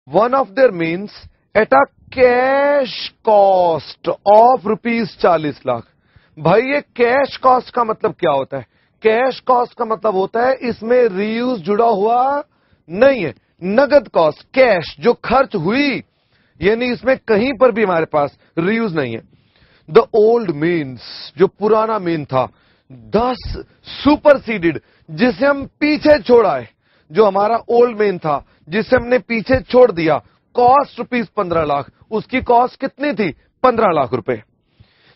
One of their means at a cash cost of ₹40 lakh. भाई ये cash cost का मतलब क्या होता है? कैश कॉस्ट का मतलब होता है इसमें रीयूज जुड़ा हुआ नहीं है। नगद कॉस्ट, कैश जो खर्च हुई, यानी इसमें कहीं पर भी हमारे पास रीयूज नहीं है। द ओल्ड मीन्स जो पुराना मीन था, 10 सुपरसीडेड जिसे हम पीछे छोड़ा है, जो हमारा ओल्ड मीन था जिसे हमने पीछे छोड़ दिया, कॉस्ट ₹15 लाख, उसकी कॉस्ट कितनी थी? ₹15 lakh.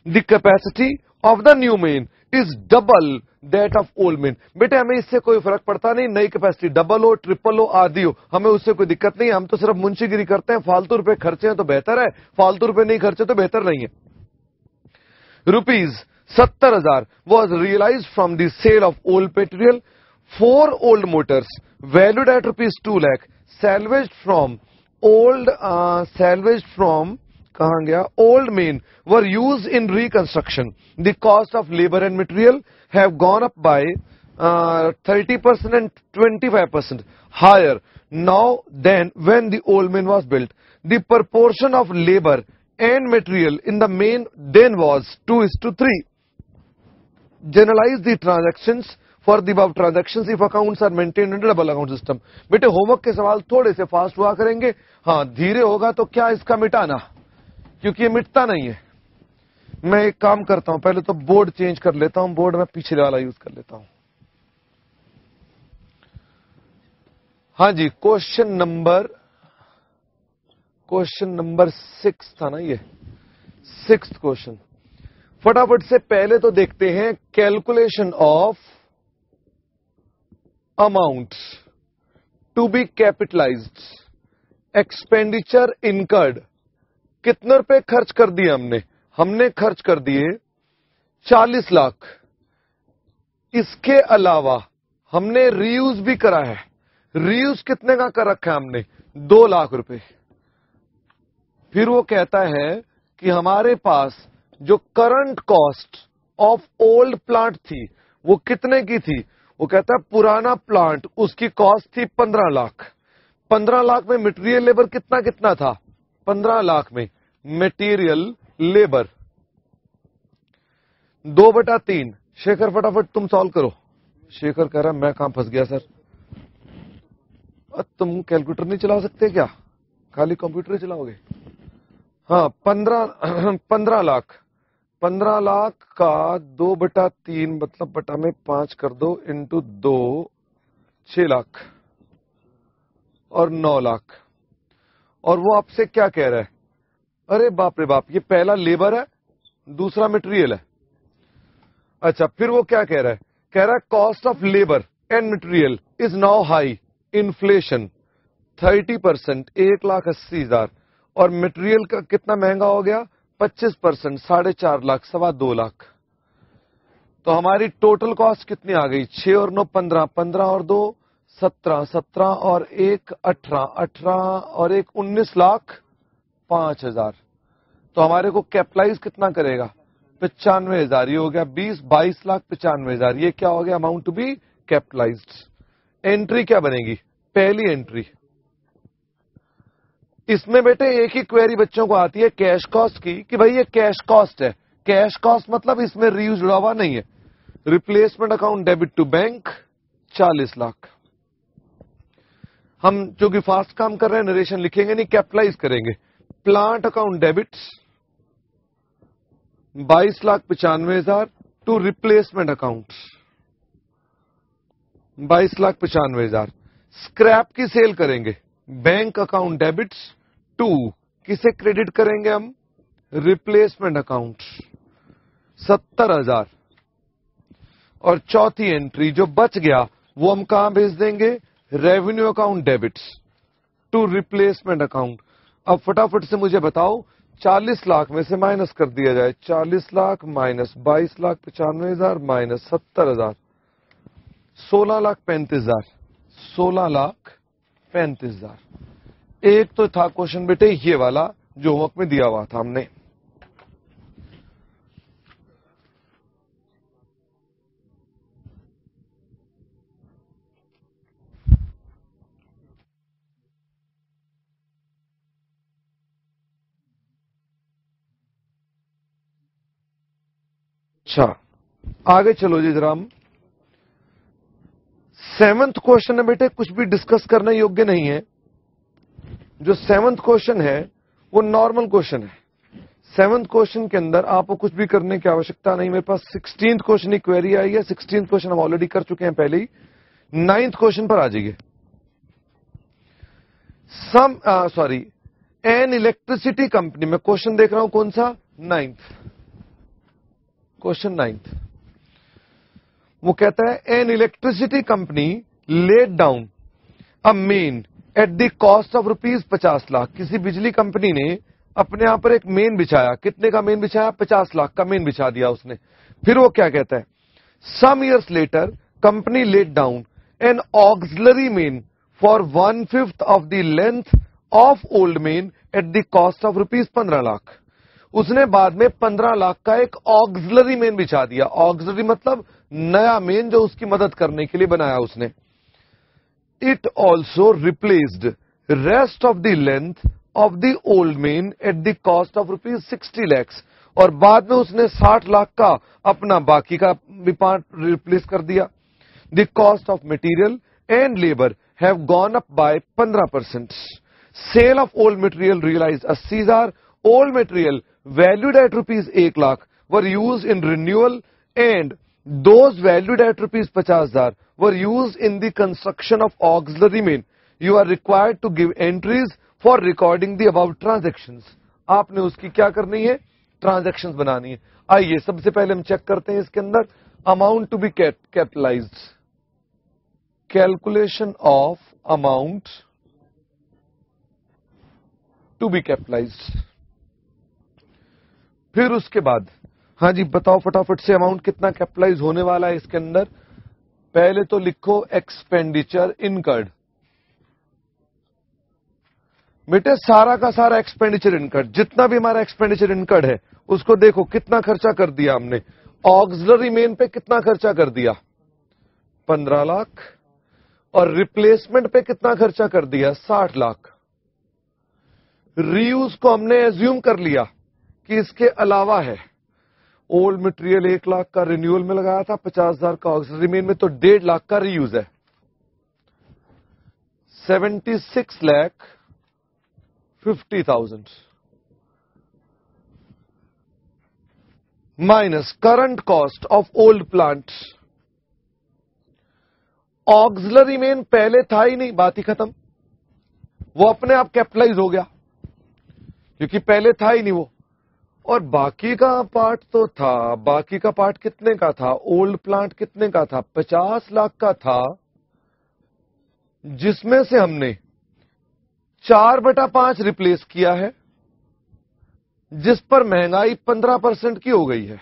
The capacity of the new mean is double that of old mean. बेटे हमें इससे कोई फर्क पड़ता नहीं, नई कैपेसिटी डबल हो, ट्रिपल हो, आधी हो, हमें उससे कोई दिक्कत नहीं है। हम तो सिर्फ मुंशीगिरी करते हैं, फालतू रुपए खर्चे हैं तो बेहतर है, फालतू रुपए नहीं खर्चे तो बेहतर नहीं है। ₹70,000 was realized from the sale of old material. 4 old motors valued at ₹2 lakh salvaged from कहां गया, old main were used in reconstruction. The cost of labor and material have gone up by 30% and 25% higher now than when the old main was built. The proportion of labor and material in the main then was 2:3. Generalize the transactions for the above transactions if accounts are maintained under double account system. बेटे homework के सवाल थोड़े से fast हुआ करेंगे, हाँ धीरे होगा तो क्या इसका मिटाना, क्योंकि ये मिटता नहीं है। मैं एक काम करता हूं, पहले तो बोर्ड चेंज कर लेता हूं, बोर्ड में पिछले वाला यूज कर लेता हूं। हाँ जी, क्वेश्चन नंबर 6 था ना, ये 6th क्वेश्चन। फटाफट से पहले तो देखते हैं calculation of amount to be capitalised, expenditure incurred. कितने रुपए खर्च कर दिए हमने खर्च कर दिए 40 लाख। इसके अलावा हमने रीयूज भी करा है। रीयूज कितने का कर रखा है हमने? 2 लाख रुपए। फिर वो कहता है कि हमारे पास जो current cost of old plant थी वो कितने की थी? वो कहता है पुराना प्लांट, उसकी कॉस्ट थी 15 लाख। 15 लाख में मटेरियल लेबर कितना था? 15 लाख में मटेरियल लेबर 2/3। शेखर फटाफट तुम सॉल्व करो। शेखर कह रहा मैं कहां फंस गया सर? तुम कैलकुलेटर नहीं चला सकते क्या? खाली कंप्यूटर ही चलाओगे? हाँ, 15 लाख। 15 लाख का 2/3 मतलब बटा में 5 कर दो, इंटू 2 6 लाख और 9 लाख। और वो आपसे क्या कह रहा है? अरे बाप रे बाप, ये पहला लेबर है, दूसरा मटेरियल है। अच्छा, फिर वो क्या कह रहा है? कह रहा है cost of labour and material is now high, inflation 30%, 1,80,000। और मटेरियल का कितना महंगा हो गया? 25%, 4.5 लाख, 2.25 लाख। तो हमारी टोटल कॉस्ट कितनी आ गई? 6 और 9 15, 15 और 2 17, 17 और 1 18, 18 और 1 19,05,000। तो हमारे को कैपिटलाइज कितना करेगा? 95,000। ये हो गया 22,95,000। ये क्या हो गया? Amount to be capitalised. Entry क्या बनेगी? पहली एंट्री। इसमें बेटे एक ही क्वेरी बच्चों को आती है कैश कॉस्ट की, कि भाई ये कैश कॉस्ट है। कैश कॉस्ट मतलब इसमें रीयूज जुड़ा हुआ नहीं है। Replacement account debit to bank 40 lakh. हम चूंकि फास्ट काम कर रहे हैं, नरेशन लिखेंगे नहीं, कैपिटलाइज करेंगे। Plant account debits 22,95,000 to replacement account 22,95,000। Scrap की सेल करेंगे, बैंक अकाउंट डेबिट्स टू, किसे क्रेडिट करेंगे हम? Replacement account 70,000। और चौथी एंट्री जो बच गया वो हम कहां भेज देंगे? Revenue account debits to replacement account. अब फटाफट से मुझे बताओ, 40 लाख में से माइनस कर दिया जाए, 40 लाख माइनस 22,95,000 माइनस 70,000, 16,35,000, 16,35,000। एक तो था क्वेश्चन बेटे ये वाला जो होमवर्क में दिया हुआ था हमने। अच्छा, आगे चलो जी जरा। 7th क्वेश्चन है बेटे, कुछ भी डिस्कस करने योग्य नहीं है। जो 7th क्वेश्चन है वो नॉर्मल क्वेश्चन है। 7th क्वेश्चन के अंदर आपको कुछ भी करने की आवश्यकता नहीं। मेरे पास 16th क्वेश्चन की क्वेरी आई है। 16th क्वेश्चन हम ऑलरेडी कर चुके हैं पहले ही। 9th क्वेश्चन पर आ जाइए। एन इलेक्ट्रिसिटी कंपनी में क्वेश्चन देख रहा हूं कौन सा, 9th क्वेश्चन 9th। वो कहता है N electricity company laid down a main at the cost of ₹50 lakh. किसी बिजली कंपनी ने अपने यहां पर एक मेन बिछाया। कितने का मेन बिछाया? 50 लाख का मेन बिछा दिया उसने। फिर वो क्या कहता है, some years later company laid down an auxiliary main for 1/5 of the length of old main at the cost of ₹15 lakh. उसने बाद में 15 लाख का एक ऑक्सिलरी मेन बिछा दिया। ऑक्सिलरी मतलब नया मेन जो उसकी मदद करने के लिए बनाया उसने। It also replaced rest of the length of the old main at the cost of ₹60 lakh. और बाद में उसने 60 लाख का अपना बाकी का भी पार्ट रिप्लेस कर दिया। The cost of material and labour have gone up by 15%। Sale of old material realise 80,000। Old material valued at ₹1 lakh were used in renewal, and those valued at ₹50,000 were used in the construction of auxiliary main. You are required to give entries for recording the above transactions. आपने उसकी क्या करनी है? Transactions बनानी है। आइए सबसे पहले हम चेक करते हैं इसके अंदर amount to be capitalised. Calculation of amount to be capitalised. फिर उसके बाद हाँ जी बताओ फटाफट से अमाउंट कितना कैपिटलाइज होने वाला है इसके अंदर। पहले तो लिखो एक्सपेंडिचर इनकर्ड। बेटे सारा का सारा एक्सपेंडिचर इनकर्ड, जितना भी हमारा एक्सपेंडिचर इनकर्ड है उसको देखो कितना खर्चा कर दिया हमने। ऑक्सिलरी मेन पे कितना खर्चा कर दिया? 15 लाख। और रिप्लेसमेंट पे कितना खर्चा कर दिया? 60 लाख। रीयूज को हमने एज्यूम कर लिया कि इसके अलावा है। ओल्ड मटेरियल 1 लाख का रिन्यूअल में लगाया था, 50,000 का ऑक्सिलरी मेन में, तो 1.5 लाख का रीयूज है। 76,50,000 minus current cost of old plant. Auxiliary main पहले था ही नहीं, बात ही खत्म। वो अपने आप कैपिटलाइज हो गया क्योंकि पहले था ही नहीं वो। और बाकी का पार्ट तो था। बाकी का पार्ट कितने का था? ओल्ड प्लांट कितने का था? 50 लाख का था, जिसमें से हमने 4/5 रिप्लेस किया है, जिस पर महंगाई 15% की हो गई है।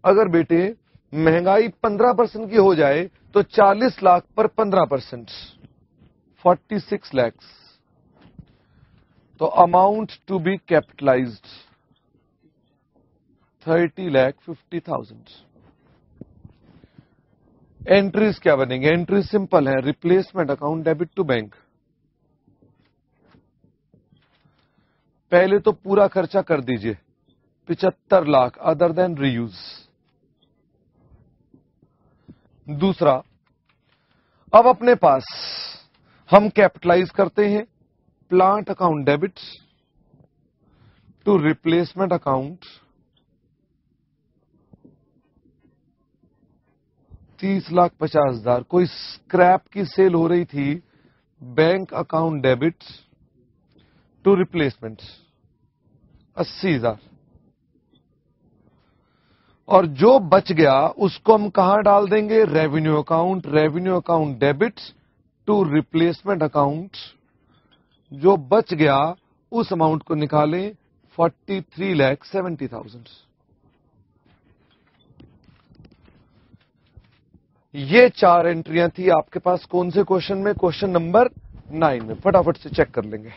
अगर बेटे महंगाई 15% की हो जाए तो 40 लाख पर 15%, 46 लाख। तो amount to be capitalised 30,50,000। Entries क्या बनेंगे? एंट्री सिंपल है, replacement account debit to bank. पहले तो पूरा खर्चा कर दीजिए 75 लाख अदर देन रीयूज। दूसरा, अब अपने पास हम कैपिटलाइज करते हैं plant account debit to replacement account 30,50,000। कोई स्क्रैप की सेल हो रही थी, bank account debit to replacement 80,000। और जो बच गया उसको हम कहां डाल देंगे? Revenue account. Revenue account debit to replacement account. जो बच गया उस अमाउंट को निकालें 43,70,000। ये 4 एंट्रियां थी आपके पास। कौन से क्वेश्चन में? क्वेश्चन नंबर 9 में। फटाफट से चेक कर लेंगे।